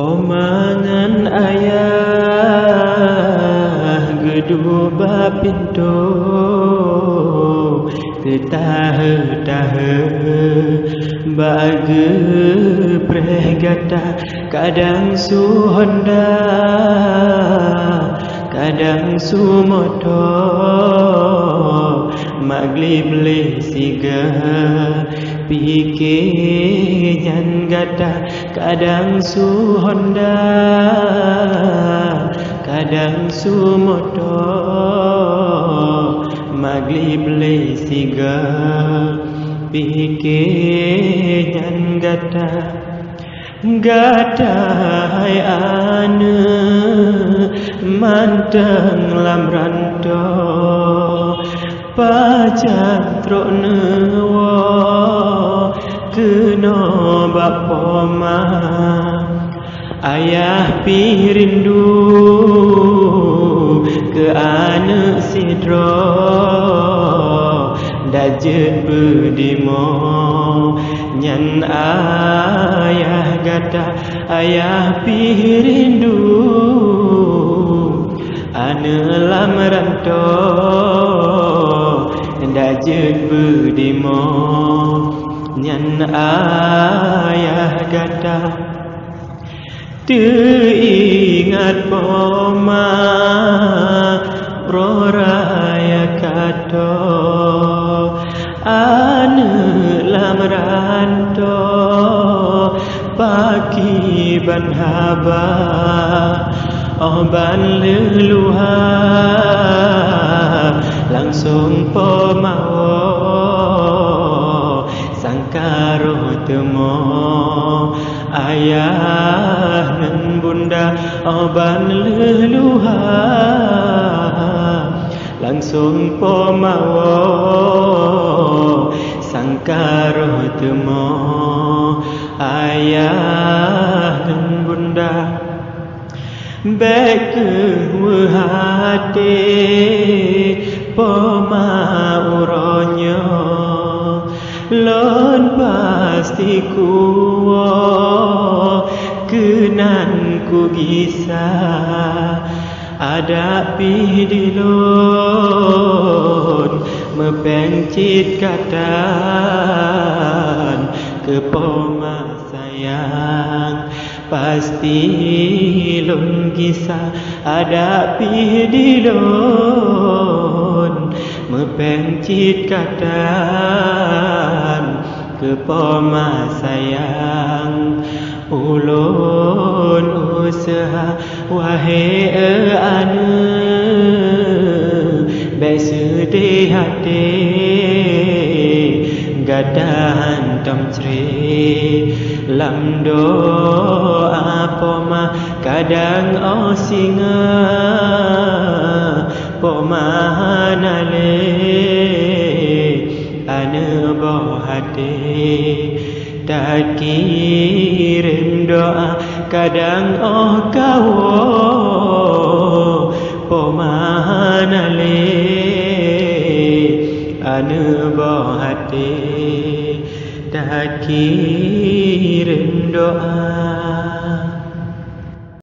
Pomangan ayah gedua pintu Ketah-tah bagi prehgata kadang su Honda kadang su motor maglib le siga pikir nyan gata kadang su Honda kadang su motor maglib le siga pikir nyan gata gata hai ane manteng lam rantau pajan trok newo kena bapoma ayah pirindu ke anak sidro dajet bedimo nyan ayah gata ayah pirindu anak lam rantau dajet bedimo nyan ayah gata teringat poma roraya kato ane lam rantau pagi ban haba ban leluha langsung pemawo sangkaro temo ayah dan bunda ban leluha langsung pemawo sangkaro temo ayah dan bunda baik ke hati poma uronyo lon pasti kuwo kenan ku gisa ada pidilon mepengcit katan ke poma sayang pasti lon gisa ada pidilon mepengcit katan ke poma sayang ulun usaha wahai ane besudi hati gadahan tomcri lam doa poma kadang osinga poma nale ane boh hati tak kirim doa kadang kawo pomanale ane boh hati tak kirim doa